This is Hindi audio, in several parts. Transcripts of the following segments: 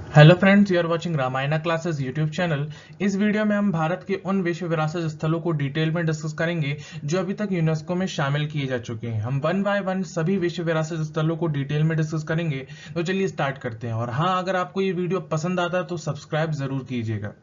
Hello friends, you are watching Ramayana classes YouTube channel. इस वीडियो में हम भारत के उन विश्व विरासत स्थलों को डिटेल में डिस्कस करेंगे जो अभी तक यूनेस्को में शामिल किए जा चुके हैं। हम वन बाय वन सभी विश्व विरासत स्थलों को डिटेल में डिस्कस करेंगे। तो चलिए स्टार्ट करते हैं। और हाँ, अगर आपको ये वीडियो पसंद आता है तो सब्सक्राइब जरूर कीजिएगा।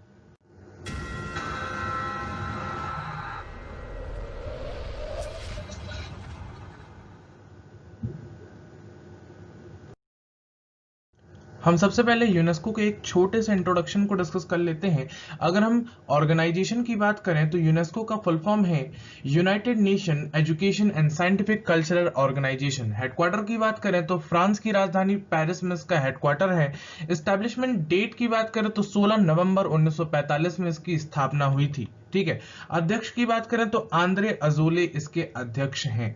हम सबसे पहले यूनेस्को के एक छोटे से इंट्रोडक्शन को डिस्कस कर लेते हैं। अगर हम ऑर्गेनाइजेशन की बात करें तो यूनेस्को का फुल फॉर्म है United Nation Education and Scientific Cultural Organisation. Headquarter की बात करें तो फ्रांस की राजधानी पेरिस में इसका हेडक्वार्टर है। एस्टेब्लिशमेंट डेट की बात करें तो 16 नवंबर 1945 में इसकी स्थापना हुई थी। ठीक है। अध्यक्ष की बात करें तो आंद्रे अजोले इसके अध्यक्ष हैं।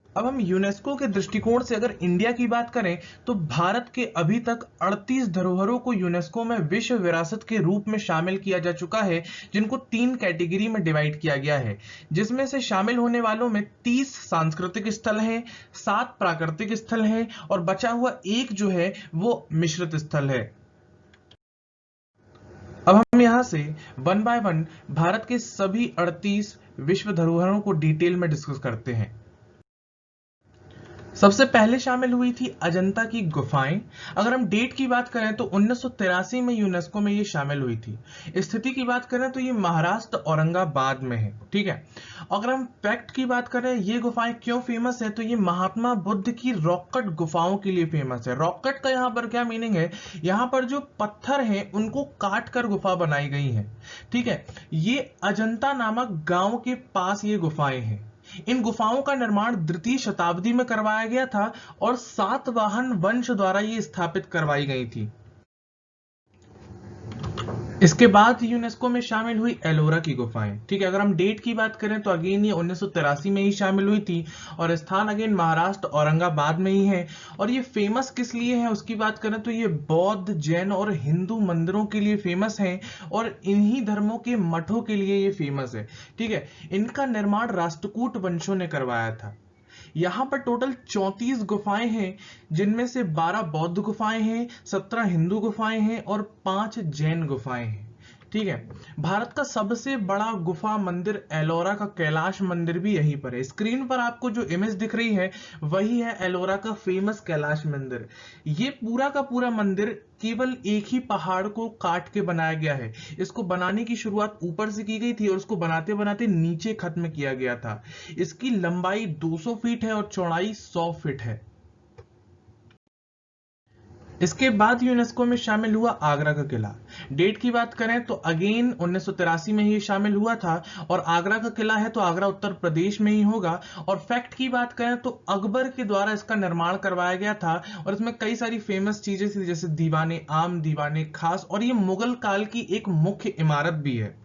अब हम यूनेस्को के दृष्टिकोण से अगर इंडिया की बात करें तो भारत के अभी तक 38 धरोहरों को यूनेस्को में विश्व विरासत के रूप में शामिल किया जा चुका है, जिनको 3 कैटेगरी में डिवाइड किया गया है। जिसमें से शामिल होने वालों में 30 सांस्कृतिक स्थल हैं, 7 प्राकृतिक स्थल हैं और बचा हुआ एक जो है वो मिश्रित स्थल है। अब हम यहां से वन बाय वन भारत के सभी 38 विश्व धरोहरों को डिटेल में डिस्कस करते हैं। सबसे पहले शामिल हुई थी अजंता की गुफाएं। अगर हम डेट की बात करें तो 1983 में यूनेस्को में ये शामिल हुई थी। स्थिति की बात करें तो ये महाराष्ट्र औरंगाबाद में है। ठीक है। अगर हम फैक्ट की बात करें ये गुफाएं क्यों फेमस है, तो ये महात्मा बुद्ध की रॉकेट गुफाओं के लिए फेमस है। रॉकेट का यहाँ पर क्या मीनिंग है, यहाँ पर जो पत्थर हैं उनको काट कर गुफा बनाई गई है। ठीक है। ये अजंता नामक गांव के पास ये गुफाएं हैं। इन गुफाओं का निर्माण द्वितीय शताब्दी में करवाया गया था और सातवाहन वंश द्वारा ये स्थापित करवाई गई थी। इसके बाद यूनेस्को में शामिल हुई एलोरा की गुफाएं। ठीक है। अगर हम डेट की बात करें तो अगेन ये 1983 में ही शामिल हुई थी और स्थान अगेन महाराष्ट्र औरंगाबाद में ही है। और ये फेमस किस लिए है उसकी बात करें तो ये बौद्ध, जैन और हिंदू मंदिरों के लिए फेमस है और इन्हीं धर्मों के मठों के लिए ये फेमस है। ठीक है। इनका निर्माण राष्ट्रकूट वंशों ने करवाया था। यहां पर टोटल 34 गुफाएं हैं, जिनमें से 12 बौद्ध गुफाएं हैं, 17 हिंदू गुफाएं हैं और 5 जैन गुफाएं हैं। ठीक है। भारत का सबसे बड़ा गुफा मंदिर एलोरा का कैलाश मंदिर भी यहीं पर है। स्क्रीन पर आपको जो इमेज दिख रही है वही है एलोरा का फेमस कैलाश मंदिर। ये पूरा का पूरा मंदिर केवल एक ही पहाड़ को काट के बनाया गया है। इसको बनाने की शुरुआत ऊपर से की गई थी और इसको बनाते बनाते नीचे खत्म किया गया था। इसकी लंबाई 200 फीट है और चौड़ाई 100 फीट है। इसके बाद यूनेस्को में शामिल हुआ आगरा का किला। डेट की बात करें तो अगेन 1983 में ही शामिल हुआ था और आगरा का किला है तो आगरा उत्तर प्रदेश में ही होगा। और फैक्ट की बात करें तो अकबर के द्वारा इसका निर्माण करवाया गया था और इसमें कई सारी फेमस चीजें थी, जैसे दीवाने आम, दीवाने खास, और ये मुगल काल की एक मुख्य इमारत भी है।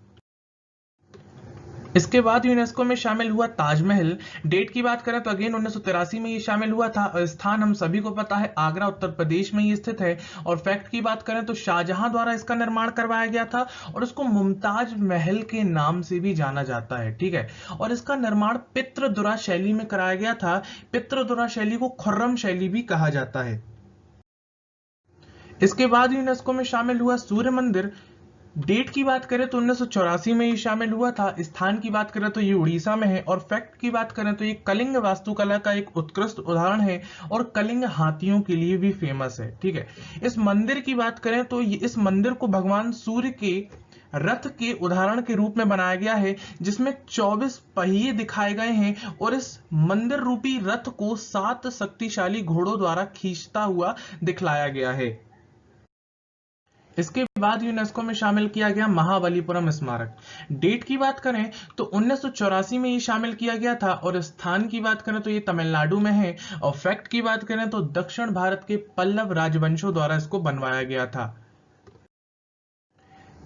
इसके बाद यूनेस्को में शामिल हुआ ताजमहल। डेट की बात करें तो अगेन 1983 में ये शामिल हुआ था और स्थान हम सभी को पता है आगरा उत्तर प्रदेश में ये स्थित है। और फैक्ट की बात करें तो शाहजहां द्वारा इसका निर्माण करवाया गया था और इसको मुमताज महल के नाम से भी जाना जाता है। ठीक है। और इसका निर्माण पितृदुरा शैली में कराया गया था। पितृदुरा शैली को खुर्रम शैली भी कहा जाता है। इसके बाद यूनेस्को में शामिल हुआ सूर्य मंदिर। डेट की बात करें तो 1984 में ये शामिल हुआ था। स्थान की बात करें तो ये उड़ीसा में है और फैक्ट की बात करें तो ये कलिंग वास्तुकला का एक उत्कृष्ट उदाहरण है और कलिंग हाथियों के लिए भी फेमस है। ठीक है। इस मंदिर की बात करें तो इस मंदिर को भगवान सूर्य के रथ के उदाहरण के रूप में बनाया गया है, जिसमें 24 पहिए दिखाए गए हैं और इस मंदिर रूपी रथ को 7 शक्तिशाली घोड़ों द्वारा खींचता हुआ दिखलाया गया है। इसके बाद यूनेस्को में शामिल किया गया महाबलीपुरम स्मारक। डेट की बात करें तो 1984 में ये शामिल किया गया था और स्थान की बात करें तो ये तमिलनाडु में है। और फैक्ट की बात करें तो दक्षिण भारत के पल्लव राजवंशों द्वारा इसको बनवाया गया था।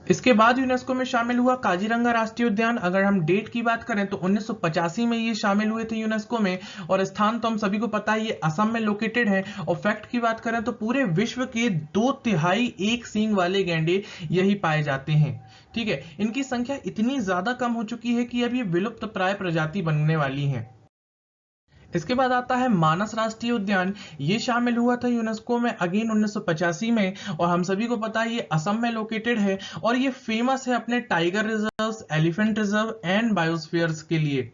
इसके बाद यूनेस्को में शामिल हुआ काजीरंगा राष्ट्रीय उद्यान। अगर हम डेट की बात करें तो 1985 में ये शामिल हुए थे यूनेस्को में और स्थान तो हम सभी को पता है ये असम में लोकेटेड है। और फैक्ट की बात करें तो पूरे विश्व के 2/3 एक सींग वाले गैंडे यही पाए जाते हैं। ठीक है। इनकी संख्या इतनी ज्यादा कम हो चुकी है कि अब ये विलुप्त प्राय प्रजाति बनने वाली है। इसके बाद आता है मानस राष्ट्रीय उद्यान। ये शामिल हुआ था यूनेस्को में अगेन 1985 में, और हम सभी को पता है ये असम में लोकेटेड है और ये फेमस है अपने tiger reserves, elephant reserve and biospheres के लिए।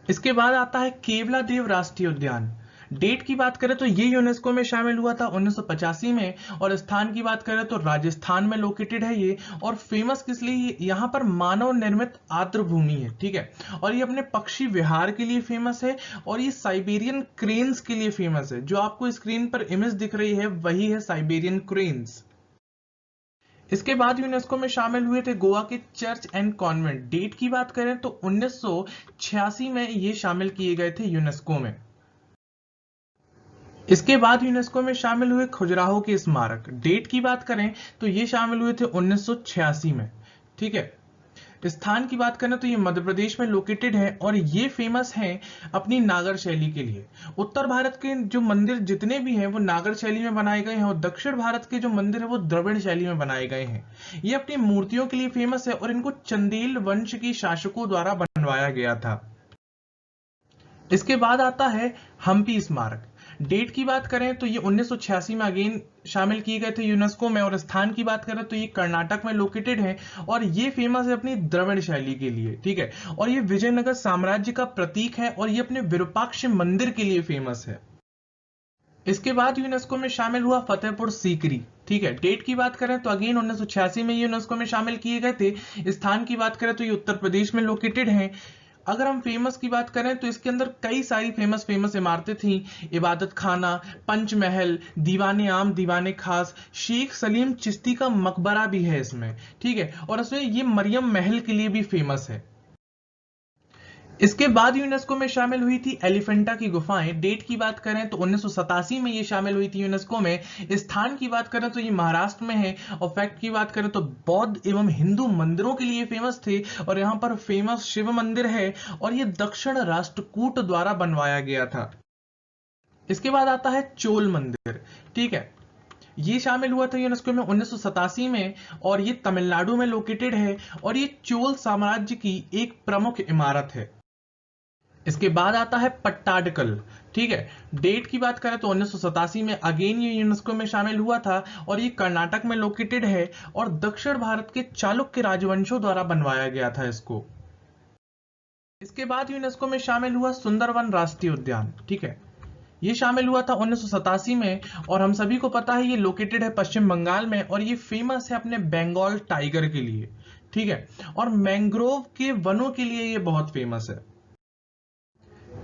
इसके बाद आता है केवलादेव राष्ट्रीय उद्यान। डेट की बात करें तो ये यूनेस्को में शामिल हुआ था 1985 में, और स्थान की बात करें तो राजस्थान में लोकेटेड है ये। और फेमस किस लिए, यहाँ पर मानव निर्मित आर्द्र भूमि है, ठीक है, और ये अपने पक्षी विहार के लिए फेमस है, और ये साइबेरियन क्रेन्स के लिए फेमस है। जो आपको स्क्रीन पर इमेज दिख रही है वही है साइबेरियन क्रेन्स। इसके बाद यूनेस्को में शामिल हुए थे गोवा के चर्च एंड कॉन्वेंट। डेट की बात करें तो 1986 में ये शामिल किए गए थे यूनेस्को में। इसके बाद यूनेस्को में शामिल हुए खजुराहो के स्मारक। डेट की बात करें तो ये शामिल हुए थे 1986 में, ठीक है। स्थान की बात करें तो ये मध्य प्रदेश में लोकेटेड है, और ये फेमस है अपनी नागर शैली के लिए। उत्तर भारत के जो मंदिर जितने भी हैं वो नागर शैली में बनाए गए हैं, और दक्षिण भारत के जो मंदिर है वो द्रविड़ शैली में बनाए गए हैं। ये अपनी मूर्तियों के लिए फेमस है, और इनको चंदेल वंश के शासकों द्वारा बनवाया गया था। इसके बाद आता है हम्पी स्मारक। डेट की बात करें तो ये 1986 में अगेन शामिल किए गए थे यूनेस्को में, और स्थान की बात करें तो ये कर्नाटक में लोकेटेड है, और ये फेमस है अपनी द्रविड़ शैली के लिए, ठीक है। और ये विजयनगर साम्राज्य का प्रतीक है, और ये अपने विरूपाक्ष मंदिर के लिए फेमस है। इसके बाद यूनेस्को में शामिल हुआ फतेहपुर सीकरी, ठीक है। डेट की बात करें तो अगेन 1986 में यूनेस्को में शामिल किए गए थे। स्थान की बात करें तो ये उत्तर प्रदेश में लोकेटेड है। अगर हम फेमस की बात करें तो इसके अंदर कई सारी फेमस इमारतें थी। इबादत खाना, पंचमहल, दीवाने आम, दीवाने खास, शेख सलीम चिश्ती का मकबरा भी है इसमें, ठीक है। और इसमें ये मरियम महल के लिए भी फेमस है। इसके बाद यूनेस्को में शामिल हुई थी एलिफेंटा की गुफाएं। डेट की बात करें तो 1987 में ये शामिल हुई थी यूनेस्को में। स्थान की बात करें तो ये महाराष्ट्र में है, और फैक्ट की बात करें तो बौद्ध एवं हिंदू मंदिरों के लिए फेमस थे, और यहाँ पर फेमस शिव मंदिर है, और ये दक्षिण राष्ट्रकूट द्वारा बनवाया गया था। इसके बाद आता है चोल मंदिर, ठीक है। ये शामिल हुआ था यूनेस्को में 1987 में, और ये तमिलनाडु में लोकेटेड है, और ये चोल साम्राज्य की एक प्रमुख इमारत है। इसके बाद आता है पट्टाडकल, ठीक है। डेट की बात करें तो 1987 में अगेन ये यूनेस्को में शामिल हुआ था, और ये कर्नाटक में लोकेटेड है, और दक्षिण भारत के चालुक्य राजवंशों द्वारा बनवाया गया था इसको। इसके बाद यूनेस्को में शामिल हुआ सुंदरवन राष्ट्रीय उद्यान, ठीक है। ये शामिल हुआ था 1987 में, और हम सभी को पता है ये लोकेटेड है पश्चिम बंगाल में, और ये फेमस है अपने बंगाल टाइगर के लिए, ठीक है, और मैंग्रोव के वनों के लिए ये बहुत फेमस है।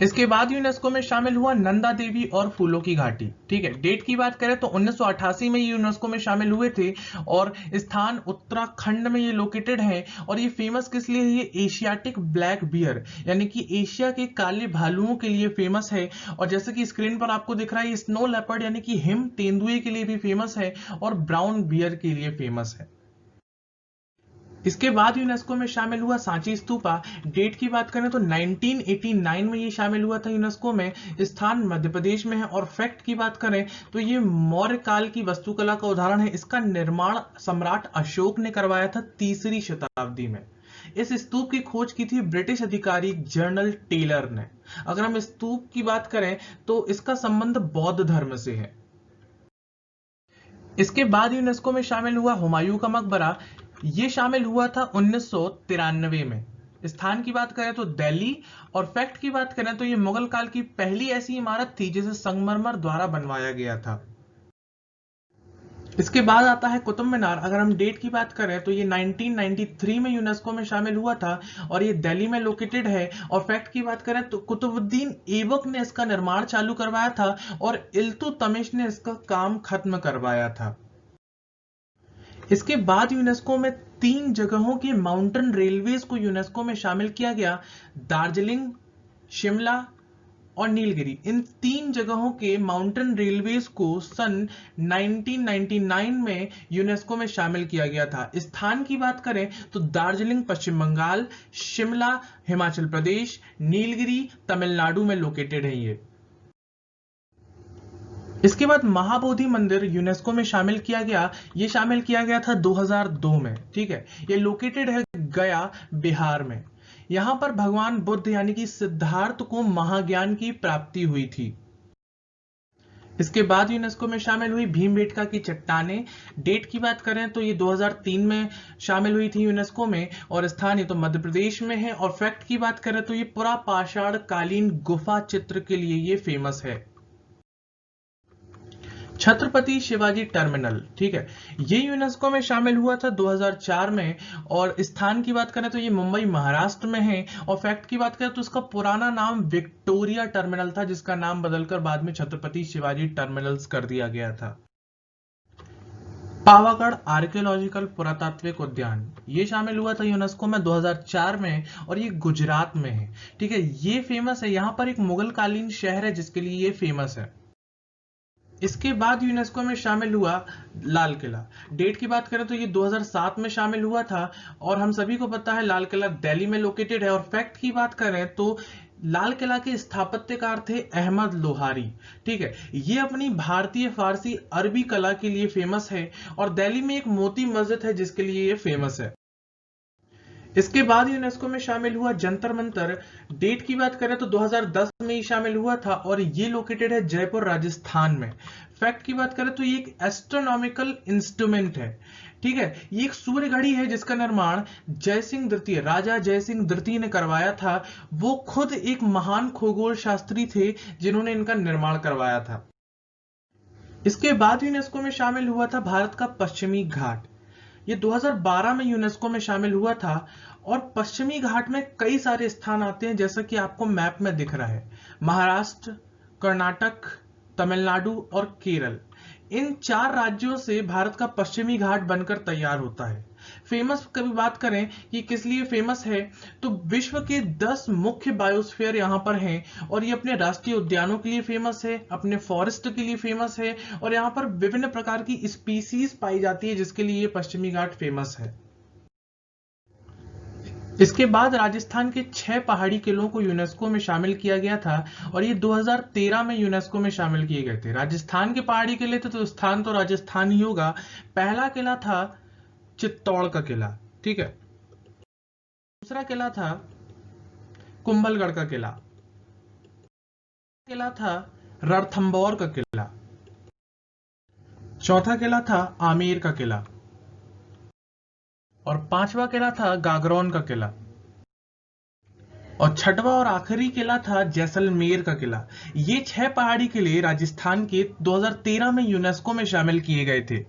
इसके बाद यूनेस्को में शामिल हुआ नंदा देवी और फूलों की घाटी, ठीक है। डेट की बात करें तो 1988 में यूनेस्को में शामिल हुए थे, और स्थान उत्तराखंड में ये लोकेटेड है, और ये फेमस किस लिए है, ये एशियाटिक ब्लैक बियर यानी कि एशिया के काले भालुओं के लिए फेमस है। और जैसे कि स्क्रीन पर आपको दिख रहा है, स्नो लेपर्ड यानी कि हिम तेंदुए के लिए भी फेमस है, और ब्राउन बियर के लिए फेमस है। इसके बाद यूनेस्को में शामिल हुआ सांची स्तूपा। डेट की बात करें तो 1989 में ये शामिल हुआ था यूनेस्को में। स्थान मध्य प्रदेश में है, और फैक्ट की बात करें तो ये मौर्य काल की वास्तुकला का उदाहरण है। इसका निर्माण सम्राट अशोक ने करवाया था 3री शताब्दी में। इस स्तूप की खोज की थी ब्रिटिश अधिकारी जनरल टेलर ने। अगर हम स्तूप की बात करें तो इसका संबंध बौद्ध धर्म से है। इसके बाद यूनेस्को में शामिल हुआ हुमायूं का मकबरा। ये शामिल हुआ था 1993 में। स्थान की बात करें तो दिल्ली, और फैक्ट की बात करें तो ये मुगल काल की पहली ऐसी इमारत थी जिसे संगमरमर द्वारा बनवाया गया था। इसके बाद आता है कुतुब मीनार। अगर हम डेट की बात करें तो ये 1993 में यूनेस्को में शामिल हुआ था, और ये दिल्ली में लोकेटेड है। और फैक्ट की बात करें तो कुतुबुद्दीन ऐबक ने इसका निर्माण चालू करवाया था, और इल्तुतमिश ने इसका काम खत्म करवाया था। इसके बाद यूनेस्को में 3 जगहों के माउंटेन रेलवेज को यूनेस्को में शामिल किया गया, दार्जिलिंग, शिमला और नीलगिरी। इन 3 जगहों के माउंटेन रेलवेज को सन 1999 में यूनेस्को में शामिल किया गया था। स्थान की बात करें तो दार्जिलिंग पश्चिम बंगाल, शिमला हिमाचल प्रदेश, नीलगिरी तमिलनाडु में लोकेटेड है ये। इसके बाद महाबोधि मंदिर यूनेस्को में शामिल किया गया। ये शामिल किया गया था 2002 में, ठीक है। ये लोकेटेड है गया, बिहार में। यहां पर भगवान बुद्ध यानी कि सिद्धार्थ को महाज्ञान की प्राप्ति हुई थी। इसके बाद यूनेस्को में शामिल हुई भीमबेटका की चट्टानें। डेट की बात करें तो ये 2003 में शामिल हुई थी यूनेस्को में, और स्थान ये तो मध्य प्रदेश में है। और फैक्ट की बात करें तो ये पूरा पाषाण कालीन गुफा चित्र के लिए ये फेमस है। छत्रपति शिवाजी टर्मिनल, ठीक है, ये यूनेस्को में शामिल हुआ था 2004 में। और स्थान की बात करें तो ये मुंबई महाराष्ट्र में है। और फैक्ट की बात करें तो इसका पुराना नाम विक्टोरिया टर्मिनल था, जिसका नाम बदलकर बाद में छत्रपति शिवाजी टर्मिनल्स कर दिया गया था। पावागढ़ आर्कियोलॉजिकल पुरातात्विक उद्यान, ये शामिल हुआ था यूनेस्को में 2004 में, और ये गुजरात में है। ठीक है, ये फेमस है, यहां पर एक मुगल कालीन शहर है जिसके लिए ये फेमस है। इसके बाद यूनेस्को में शामिल हुआ लाल किला। डेट की बात करें तो ये 2007 में शामिल हुआ था, और हम सभी को पता है लाल किला दिल्ली में लोकेटेड है। और फैक्ट की बात करें तो लाल किला के स्थापत्यकार थे अहमद लोहारी। ठीक है, ये अपनी भारतीय फारसी अरबी कला के लिए फेमस है, और दिल्ली में एक मोती मस्जिद है जिसके लिए ये फेमस है। इसके बाद यूनेस्को में शामिल हुआ जंतर मंतर। डेट की बात करें तो 2010 में ही शामिल हुआ था, और ये लोकेटेड है जयपुर राजस्थान में। फैक्ट की बात करें तो ये एक एस्ट्रोनॉमिकल इंस्ट्रूमेंट है। ठीक है, ये एक सूर्य घड़ी है जिसका निर्माण जयसिंह द्वितीय, राजा जयसिंह द्वितीय ने करवाया था। वो खुद एक महान खगोल शास्त्री थे जिन्होंने इनका निर्माण करवाया था। इसके बाद यूनेस्को में शामिल हुआ था भारत का पश्चिमी घाट। ये 2012 में यूनेस्को में शामिल हुआ था, और पश्चिमी घाट में कई सारे स्थान आते हैं जैसा कि आपको मैप में दिख रहा है। महाराष्ट्र, कर्नाटक, तमिलनाडु और केरल, इन 4 राज्यों से भारत का पश्चिमी घाट बनकर तैयार होता है। फेमस कभी बात करें कि किस लिए फेमस है, तो विश्व के 10 मुख्य बायोस्फीयर यहां पर हैं, और ये अपने राष्ट्रीय उद्यानों के लिए फेमस है, अपने फॉरेस्ट के लिए फेमस है, और यहां पर विभिन्न प्रकार की स्पीसीज पाई जाती है जिसके लिए ये पश्चिमी घाट फेमस है। इसके बाद राजस्थान के 6 पहाड़ी किलों को यूनेस्को में शामिल किया गया था, और ये 2013 में यूनेस्को में शामिल किए गए थे। राजस्थान के पहाड़ी किले थे तो स्थान तो राजस्थान ही होगा। पहला किला था चित्तौड़ का किला, ठीक है। दूसरा किला था कुंभलगढ़ का किला। किला था रणथंभौर का किला। चौथा किला था आमेर का किला, और 5वां किला था गागरोन का किला, और 6वां और आखिरी किला था जैसलमेर का किला। ये 6 पहाड़ी किले राजस्थान के 2013 में यूनेस्को में शामिल किए गए थे।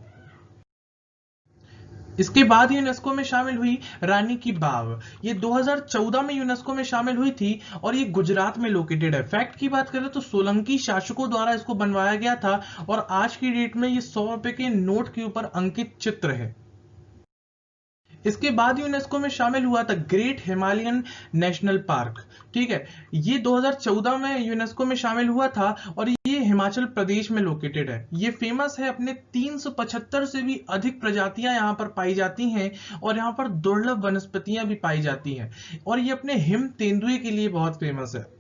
इसके बाद यूनेस्को में शामिल हुई रानी की बाव। ये 2014 में यूनेस्को में शामिल हुई थी, और ये गुजरात में लोकेटेड है। फैक्ट की बात करें तो सोलंकी शासकों द्वारा इसको बनवाया गया था, और आज की डेट में ये 100 रुपए के नोट के ऊपर अंकित चित्र है। इसके बाद यूनेस्को में शामिल हुआ था ग्रेट हिमालयन नेशनल पार्क। ठीक है, ये 2014 में यूनेस्को में शामिल हुआ था, और ये हिमाचल प्रदेश में लोकेटेड है। ये फेमस है, अपने 375 से भी अधिक प्रजातियां यहां पर पाई जाती हैं, और यहां पर दुर्लभ वनस्पतियां भी पाई जाती हैं, और ये अपने हिम तेंदुए के लिए बहुत फेमस है।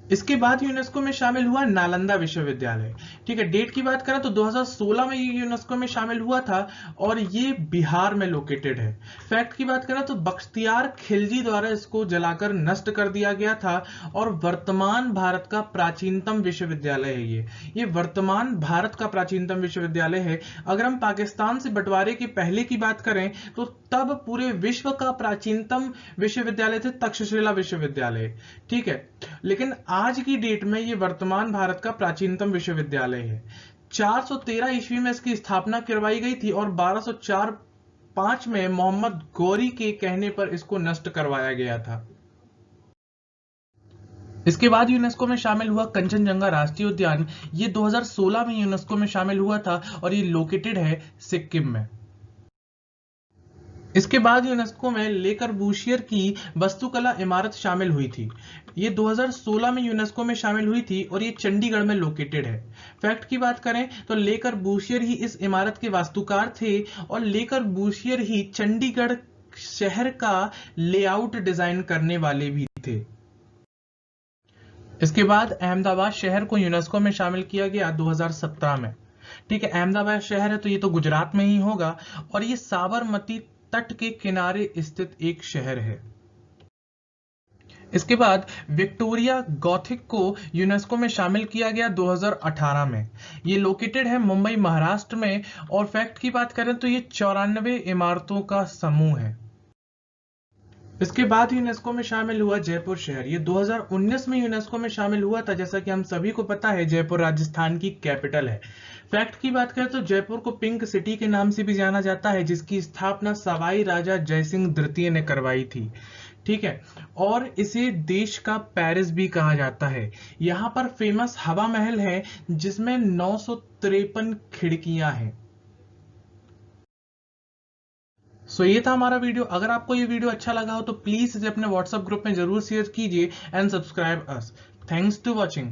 इसके बाद यूनेस्को में शामिल हुआ नालंदा विश्वविद्यालय। ठीक है, डेट की बात करें तो 2016 में ये यूनेस्को में शामिल हुआ था, और ये बिहार में लोकेटेड है। फैक्ट की बात करें तो बख्तियार खिलजी द्वारा इसको जलाकर नष्ट कर दिया गया था, और वर्तमान भारत का प्राचीनतम विश्वविद्यालय है ये वर्तमान भारत का प्राचीनतम विश्वविद्यालय है। अगर हम पाकिस्तान से बंटवारे के पहले की बात करें तो तब पूरे विश्व का प्राचीनतम विश्वविद्यालय थे तक्षशिला विश्वविद्यालय। ठीक है, लेकिन आज की डेट में ये वर्तमान भारत का प्राचीनतम विश्वविद्यालय है। 413 ईस्वी में इसकी स्थापना करवाई गई थी, और 1204-5 में मोहम्मद गौरी के कहने पर इसको नष्ट करवाया गया था। इसके बाद यूनेस्को में शामिल हुआ कंचनजंगा राष्ट्रीय उद्यान। ये 2016 में यूनेस्को में शामिल हुआ था, और ये लोकेटेड है सिक्किम में। इसके बाद यूनेस्को में ले कर्ब्यूसियर की वास्तुकला इमारत शामिल हुई थी। ये 2016 में यूनेस्को में शामिल हुई थी, और ये चंडीगढ़ में लोकेटेड है। फैक्ट की बात करें तो ले कर्ब्यूसियर ही इस इमारत के वास्तुकार थे, और ले कर्ब्यूसियर ही चंडीगढ़ शहर का लेआउट डिजाइन करने वाले भी थे। इसके बाद अहमदाबाद शहर को यूनेस्को में शामिल किया गया 2017 में। ठीक है, अहमदाबाद शहर है तो ये तो गुजरात में ही होगा, और ये साबरमती तट के किनारे स्थित एक शहर है। इसके बाद विक्टोरिया गॉथिक को यूनेस्को में शामिल किया गया 2018 में। ये लोकेटेड है मुंबई महाराष्ट्र में, और फैक्ट की बात करें तो ये 94 इमारतों का समूह है। इसके बाद यूनेस्को में शामिल हुआ जयपुर शहर। ये 2019 में यूनेस्को में शामिल हुआ था। जैसा कि हम सभी को पता है, जयपुर राजस्थान की कैपिटल है। फैक्ट की बात करें तो जयपुर को पिंक सिटी के नाम से भी जाना जाता है, जिसकी स्थापना सवाई राजा जयसिंह द्वितीय ने करवाई थी। ठीक है, और इसे देश का पेरिस भी कहा जाता है। यहाँ पर फेमस हवा महल है, जिसमें 953 खिड़कियां हैं। सो ये था हमारा वीडियो। अगर आपको ये वीडियो अच्छा लगा हो तो प्लीज इसे अपने व्हाट्सएप ग्रुप में जरूर शेयर कीजिए and subscribe us. Thanks to watching.